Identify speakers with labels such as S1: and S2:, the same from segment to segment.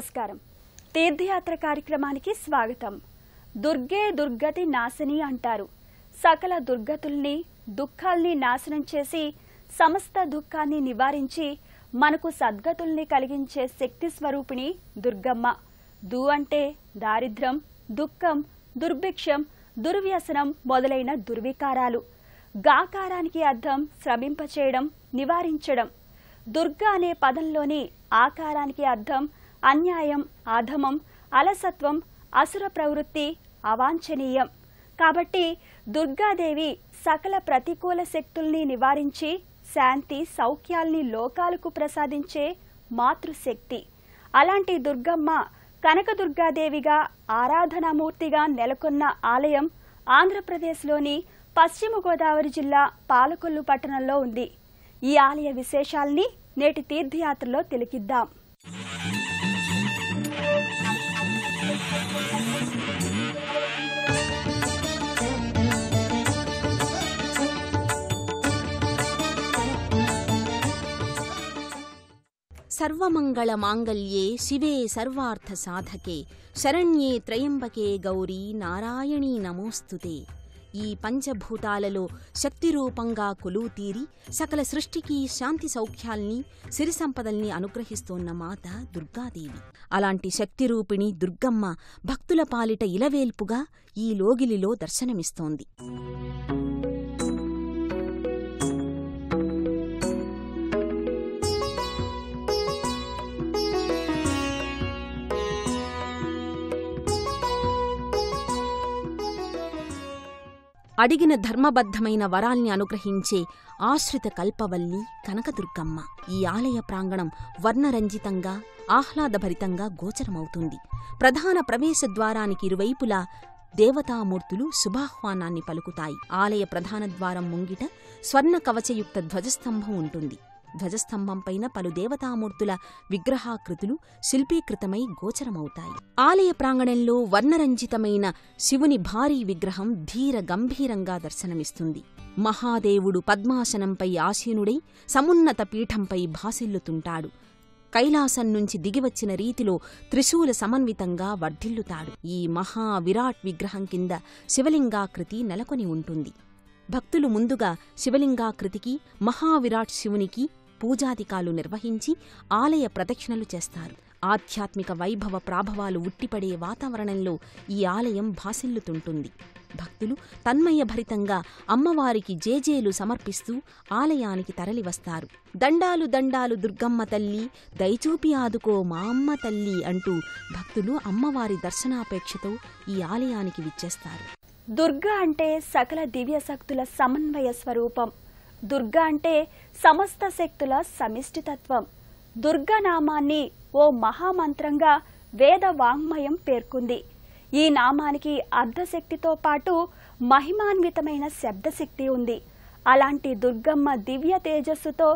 S1: నమస్కారం. తీర్థయాత్ర కార్యక్రమానికి స్వాగతం. దుర్గే దుర్గతి నాశని అంటారు. సకల దుర్గతుల్ని దుఃఖాల్ని నాశనం చేసి సమస్త దుఃఖాన్ని నివారించి మనకు సద్గతుల్ని కలిగించే శక్తి స్వరూపిణి దుర్గమ్మ. దు అంటే దారిద్ర్యం, దుఃఖం, దుర్భిక్షం, దుర్వ్యసనం మొదలైన దుర్వికారాలు. గాకారానికి అర్థం శ్రమింపచేయడం, నివారించడం. దుర్గా అనే పదంలోని ఆకారానికి అర్థం అన్యాయం, అధమం, అలసత్వం, అసుర ప్రవృత్తి, అవాంఛనీయం. కాబట్టి దుర్గాదేవి సకల ప్రతికూల శక్తుల్ని నివారించి శాంతి సౌఖ్యాల్ని లోకాలకు ప్రసాదించే మాతృశక్తి. అలాంటి దుర్గమ్మ కనకదుర్గాదేవిగా ఆరాధనామూర్తిగా నెలకొన్న ఆలయం ఆంధ్రప్రదేశ్లోని పశ్చిమ గోదావరి జిల్లా పాలకొల్లు పట్టణంలో ఉంది. ఈ ఆలయ విశేషాల్ని నేటి తీర్థయాత్రలో తిలకిద్దాం.
S2: సర్వమంగళ మాంగళ్యే శివే సర్వార్థ సాధకే శరణ్యే త్రయంబకే గౌరీ నారాయణీ నమోస్తుతే. ఈ పంచభూతాలలో శక్తిరూపంగా కొలువుతీరి సకల సృష్టికి శాంతి సౌఖ్యాల్ని, సిరి సంపదల్ని అనుగ్రహిస్తోన్న మాత దుర్గాదేవి. అలాంటి శక్తిరూపిణి దుర్గమ్మ భక్తుల పాలిట ఇలవేల్పుగా ఈ లోగిలిలో దర్శనమిస్తోంది. అడిగిన ధర్మబద్ధమైన వరాల్ని అనుగ్రహించే ఆశ్రిత కల్పవల్లి కనకదుర్గమ్మ. ఈ ఆలయ ప్రాంగణం వర్ణరంజితంగా, ఆహ్లాదభరితంగా గోచరమవుతుంది. ప్రధాన ప్రవేశద్వారానికి ఇరువైపులా దేవతామూర్తులు శుభాహ్వానాన్ని పలుకుతాయి. ఆలయ ప్రధాన ద్వారం ముంగిట స్వర్ణ కవచయుక్త ధ్వజస్తంభం ఉంటుంది. ధ్వజస్తంభంపైన పలు దేవతామూర్తుల విగ్రహాకృతులు శిల్పీకృతమై గోచరమవుతాయి. ఆలయ ప్రాంగణంలో వర్ణరంజితమైన శివుని భారీ విగ్రహం ధీర గంభీరంగా దర్శనమిస్తుంది. మహాదేవుడు పద్మాసనంపై ఆసీనుడై సమున్నత పీఠంపై భాసిల్లుతుంటాడు. కైలాసం నుంచి దిగివచ్చిన రీతిలో త్రిశూల సమన్వితంగా వర్ధిల్లుతాడు. ఈ మహావిరాట్ విగ్రహం కింద శివలింగాకృతి నెలకొని ఉంటుంది. భక్తులు ముందుగా శివలింగాకృతికి, మహావిరాట్ శివునికి పూజాధికాలు నిర్వహించి ఆలయ ప్రదక్షిణలు చేస్తారు. ఆధ్యాత్మిక వైభవ ప్రాభవాలు ఉట్టిపడే వాతావరణంలో ఈ ఆలయం భాసిల్లుతుంటుంది. భక్తులు తన్మయభరితంగా అమ్మవారికి జేజేలు సమర్పిస్తూ ఆలయానికి తరలివస్తారు. దండాలు దండాలు దుర్గమ్మ తల్లి, దయచూపి ఆదుకో మా అమ్మ తల్లి అంటూ భక్తులు అమ్మవారి దర్శనాపేక్షతో ఈ ఆలయానికి విచ్చేస్తారు.
S1: దుర్గా అంటే సకల దివ్య శక్తుల సమన్వయ స్వరూపం. దుర్గా అంటే సమస్త శక్తుల సమిష్టితత్వం. దుర్గా నామాన్ని ఓ మహామంత్రంగా వేద వాంగ్మయం పేర్కొంది. ఈ నామానికి అర్ధశక్తితో పాటు మహిమాన్వితమైన శబ్దశక్తి ఉంది. అలాంటి దుర్గమ్మ దివ్య తేజస్సుతో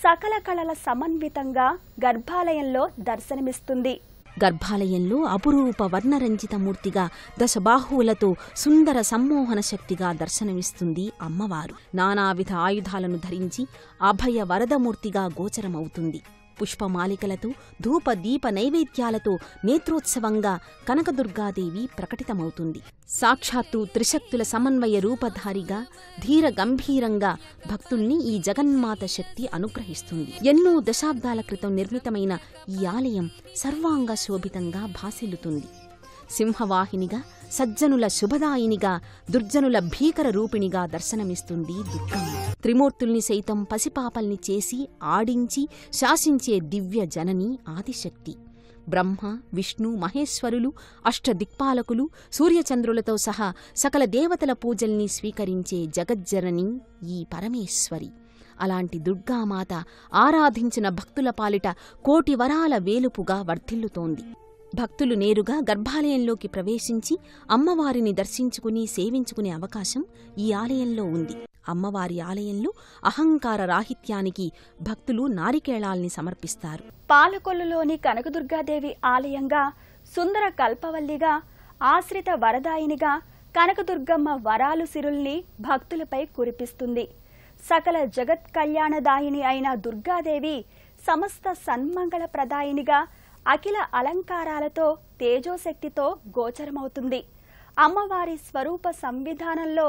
S1: సకల కళల సమన్వితంగా గర్భాలయంలో దర్శనమిస్తుంది.
S2: గర్భాలయంలో అపురూప వర్ణరంజితమూర్తిగా దశబాహువులతో సుందర సమ్మోహన శక్తిగా దర్శనమిస్తుంది అమ్మవారు. నానావిధ ఆయుధాలను ధరించి అభయ వరదమూర్తిగా గోచరమవుతుంది. పుష్పమాలికలతో, ధూప దీప నైవేద్యాలతో నేత్రోత్సవంగా కనకదుర్గాదేవి ప్రకటితమవుతుంది. సాక్షాత్తు త్రిశక్తుల సమన్వయ రూపధారిగా ధీర గంభీరంగా భక్తుల్ని ఈ జగన్మాత శక్తి అనుగ్రహిస్తుంది. ఎన్నో దశాబ్దాల క్రితం నిర్మితమైన ఈ ఆలయం సర్వాంగ శోభితంగా భాసిల్లుతుంది. సింహవాహినిగా, సజ్జనుల శుభదాయినిగా, దుర్జనుల భీకర రూపిణిగా దర్శనమిస్తుంది దుర్గమ్మ. త్రిమూర్తుల్ని సైతం పసిపాపల్ని చేసి ఆడించి శాసించే దివ్య జనని ఆదిశక్తి. బ్రహ్మ, విష్ణు, మహేశ్వరులు, అష్టదిక్పాలకులు, సూర్యచంద్రులతో సహా సకల దేవతల పూజల్ని స్వీకరించే జగజ్జనని ఈ పరమేశ్వరి. అలాంటి దుర్గామాత ఆరాధించిన భక్తుల పాలిట కోటి వరాల వేలుపుగా వర్ధిల్లుతోంది. భక్తులు నేరుగా గర్భాలయంలోకి ప్రవేశించి అమ్మవారిని దర్శించుకుని సేవించుకునే అవకాశం ఈ ఆలయంలో ఉంది. అమ్మవారి ఆలయంలో అహంకార రాహిత్యానికి భక్తులు నారికేళాల్ని సమర్పిస్తారు.
S1: పాలకొల్లులోని కనకదుర్గాదేవి ఆలయంగా, సుందర కల్పవల్లిగా, ఆశ్రిత వరదాయినిగా కనకదుర్గమ్మ వరాలు సిరుల్ని భక్తులపై కురిపిస్తుంది. సకల జగత్ కళ్యాణదాయిని అయిన దుర్గాదేవి సమస్త సన్మంగళ ప్రదాయినిగా అఖిల అలంకారాలతో తేజోశక్తితో గోచరమవుతుంది. అమ్మవారి స్వరూప సంవిధానంలో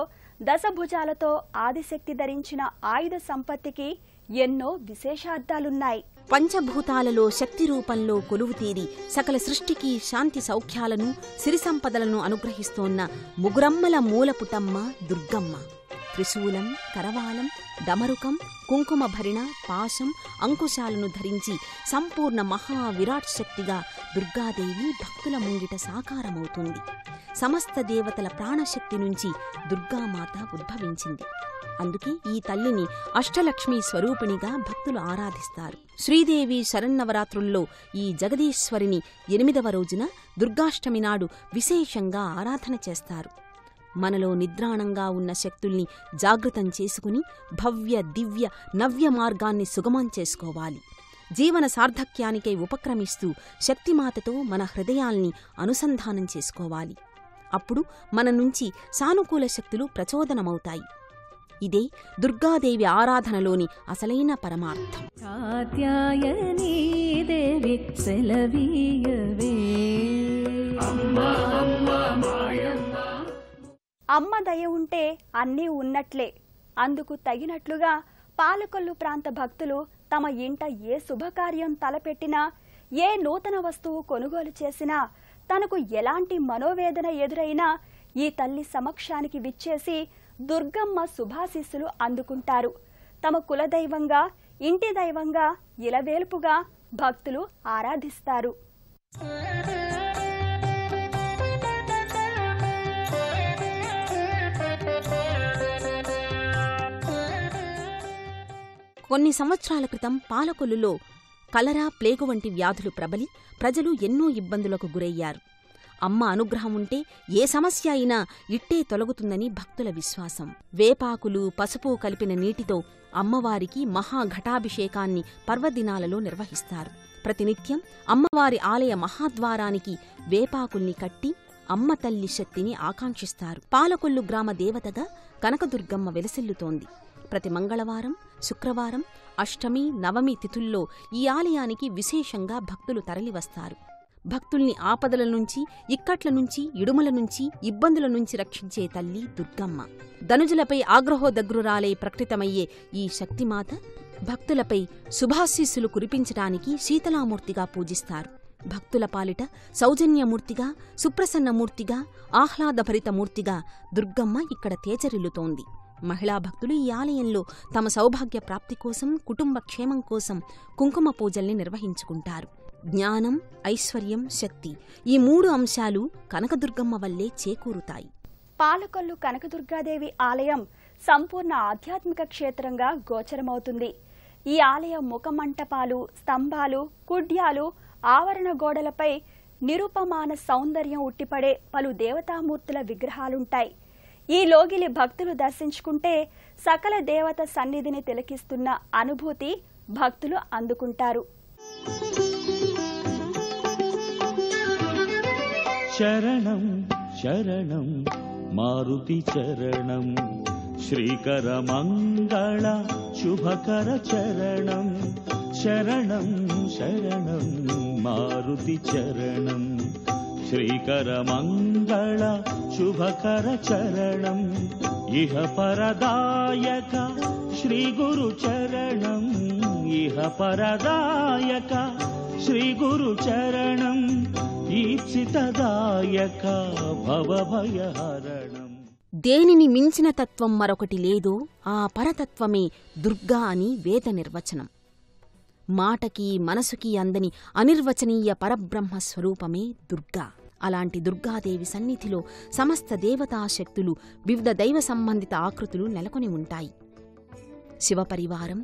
S1: దశభుజాలతో ఆదిశక్తి ధరించిన ఆయుధ సంపత్తికి ఎన్నో విశేషార్థాలున్నాయి.
S2: పంచభూతాలలో శక్తి రూపంలో కొలువుతీరి సకల సృష్టికి శాంతి సౌఖ్యాలను సిరి సంపదలను అనుగ్రహిస్తోన్న ముగురమ్మల మూలపుటమ్మ దుర్గమ్మ. త్రిశూలం, కరవాలం, డమరుకం, కుంకుమ భరిణ, పాశం, అంకుశాలను ధరించి సంపూర్ణ మహావిరాట్ శక్తిగా దుర్గాదేవి భక్తుల ముంగిట సాకారమవుతుంది. సమస్త దేవతల ప్రాణశక్తి నుంచి దుర్గామాత ఉద్భవించింది. అందుకే ఈ తల్లిని అష్టలక్ష్మీ స్వరూపిణిగా భక్తులు ఆరాధిస్తారు. శ్రీదేవి శరన్నవరాత్రుల్లో ఈ జగదీశ్వరిని 8వ రోజున దుర్గాష్టమి నాడు విశేషంగా ఆరాధన చేస్తారు. మనలో నిద్రాణంగా ఉన్న శక్తుల్ని జాగృతం చేసుకుని భవ్య దివ్య నవ్య మార్గాన్ని సుగమం చేసుకోవాలి. జీవన సార్థక్యానికై ఉపక్రమిస్తూ శక్తిమాతతో మన హృదయాల్ని అనుసంధానం చేసుకోవాలి. అప్పుడు మన నుంచి సానుకూల శక్తులు ప్రచోదనమవుతాయి. ఇదే దుర్గాదేవి ఆరాధనలోని అసలైన పరమార్థం.
S3: కాత్యాయనీ దేవి సెలవీయవే.
S1: అమ్మ దయ ఉంటే అన్నీ ఉన్నట్లే. అందుకు తగినట్లుగా పాలకొల్లు ప్రాంత భక్తులు తమ ఇంట ఏ శుభకార్యం తలపెట్టినా, ఏ నూతన వస్తువు కొనుగోలు చేసినా, తనకు ఎలాంటి మనోవేదన ఎదురైనా ఈ తల్లి సమక్షానికి విచ్చేసి దుర్గమ్మ శుభాశీస్సులు అందుకుంటారు. తమ కులదైవంగా, ఇంటి దైవంగా, ఇలవేల్పుగా భక్తులు ఆరాధిస్తారు.
S2: కొన్ని సంవత్సరాల క్రితం పాలకొల్లులో కలరా, ప్లేగు వంటి వ్యాధులు ప్రబలి ప్రజలు ఎన్నో ఇబ్బందులకు గురయ్యారు. అమ్మ అనుగ్రహం ఉంటే ఏ సమస్య అయినా ఇట్టే తొలగుతుందని భక్తుల విశ్వాసం. వేపాకులు, పసుపు కలిపిన నీటితో అమ్మవారికి మహాఘటాభిషేకాన్ని పర్వదినాలలో నిర్వహిస్తారు. ప్రతినిత్యం అమ్మవారి ఆలయ మహాద్వారానికి వేపాకుల్ని కట్టి అమ్మ తల్లి శక్తిని ఆకాంక్షిస్తారు. పాలకొల్లు గ్రామ దేవతగా కనకదుర్గమ్మ వెలసిల్లుతోంది. ప్రతి మంగళవారం, శుక్రవారం, అష్టమి, నవమి తిథుల్లో ఈ ఆలయానికి విశేషంగా భక్తులు తరలివస్తారు. భక్తుల్ని ఆపదల నుంచి, ఇక్కట్ల నుంచి, ఇడుముల నుంచి, ఇబ్బందుల నుంచి రక్షించే తల్లి దుర్గమ్మ. ధనుజులపై ఆగ్రహోదగ్రురాలై ప్రకటితమయ్యే ఈ శక్తిమాత భక్తులపై శుభాశీస్సులు కురిపించటానికి శీతలామూర్తిగా పూజిస్తారు. భక్తుల పాలిట సౌజన్యమూర్తిగా, సుప్రసన్నమూర్తిగా, ఆహ్లాదభరితమూర్తిగా దుర్గమ్మ ఇక్కడ తేజరిల్లుతోంది. మహిళా భక్తులు ఈ ఆలయంలో తమ సౌభాగ్య ప్రాప్తి కోసం, కుటుంబ క్షేమం కోసం కుంకుమ పూజల్ని నిర్వహించుకుంటారు. జ్ఞానం, ఐశ్వర్యం, శక్తి ఈ 3 అంశాలు కనకదుర్గమ్మ వల్లే చేకూరుతాయి.
S1: పాలకొల్లు కనకదుర్గాదేవి ఆలయం సంపూర్ణ ఆధ్యాత్మిక క్షేత్రంగా గోచరమవుతుంది. ఈ ఆలయ ముఖమంటపాలు, స్తంభాలు, కుడ్యాలు, ఆవరణ గోడలపై నిరుపమాన సౌందర్యం ఉట్టిపడే పలు దేవతామూర్తుల విగ్రహాలుంటాయి. ఈ లోగిలి భక్తులు దర్శించుకుంటే సకల దేవత సన్నిధిని తిలకిస్తున్న అనుభూతి భక్తులు అందుకుంటారు.
S4: శరణం శరణం మారుతి చరణం శ్రీకర మంగళ శుభకర చరణం. శరణం శరణం మారుతి చరణం శ్రీకర మంగళ శుభకర చరణం. ఇహ పరదాయక శ్రీ గురు చరణం. ఇహ పరదాయక శ్రీ గురు చరణం. ఈప్సితదాయక భవభయహరణం.
S2: దేనిని మించిన తత్వం మరొకటి లేదో ఆ పరతత్వమే దుర్గా అని వేద నిర్వచనం. మాటకి మనసుకి అందని అనిర్వచనీయ పరబ్రహ్మ స్వరూపమే దుర్గా. అలాంటి దుర్గాదేవి సన్నిధిలో సమస్త దేవతాశక్తులు, వివిధ దైవ సంబంధిత ఆకృతులు నెలకొని ఉంటాయి. శివపరివారం,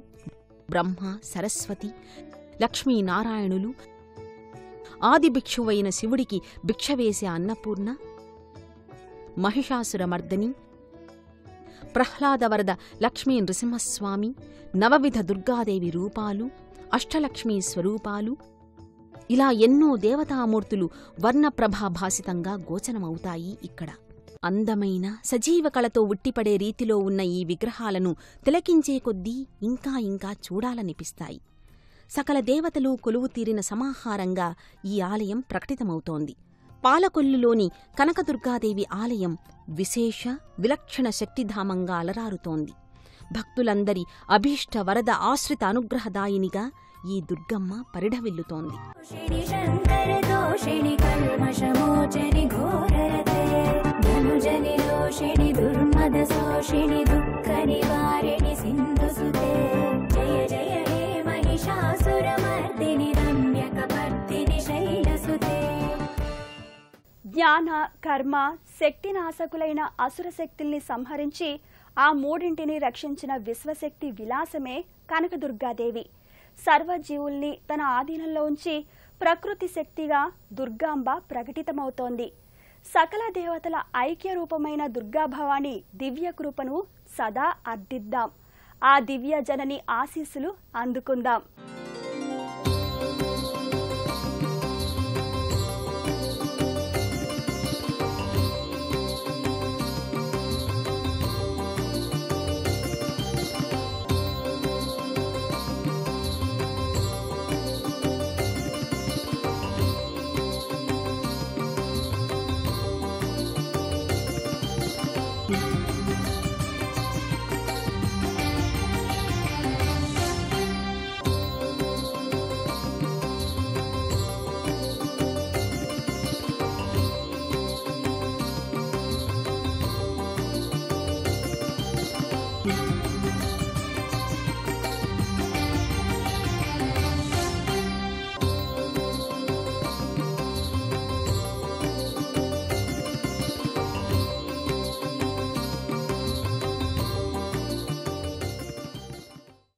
S2: బ్రహ్మ, సరస్వతి, లక్ష్మీనారాయణులు, ఆదిభిక్షువైన శివుడికి భిక్షవేసే అన్నపూర్ణ, మహిషాసురమర్దని, ప్రహ్లాదవరద లక్ష్మీ నృసింహస్వామి, నవవిధ దుర్గాదేవి రూపాలు, అష్టలక్ష్మీ స్వరూపాలు, ఇలా ఎన్నో దేవతామూర్తులు వర్ణప్రభాభాసితంగా గోచరమవుతాయి ఇక్కడ. అందమైన సజీవ కళతో ఉట్టిపడే రీతిలో ఉన్న ఈ విగ్రహాలను తిలకించే కొద్దీ ఇంకా ఇంకా చూడాలనిపిస్తాయి. సకల దేవతలు కొలువు తీరిన సమాహారంగా ఈ ఆలయం ప్రకటితమవుతోంది. పాలకొల్లులోని కనకదుర్గాదేవి ఆలయం విశేష విలక్షణ శక్తిధామంగా అలరారుతోంది. భక్తులందరి అభీష్ట వరద ఆశ్రిత అనుగ్రహదాయినిగా ఈ దుర్గమ్మ పరిఢవిల్లుతోంది.
S1: జ్ఞాన, కర్మ, శక్తినాశకులైన అసుర శక్తుల్ని సంహరించి ఆ మూడింటిని రక్షించిన విశ్వశక్తి విలాసమే కనకదుర్గాదేవి. సర్వజీవుల్ని తన ఆధీనంలో ఉంచి ప్రకృతి శక్తిగా దుర్గాంబ ప్రకటితమవుతోంది. సకల దేవతల ఐక్య రూపమైన దుర్గాభవాని దివ్య కృపను సదా అర్థిద్దాం. ఆ దివ్య జనని ఆశీస్సులు అందుకుందాం.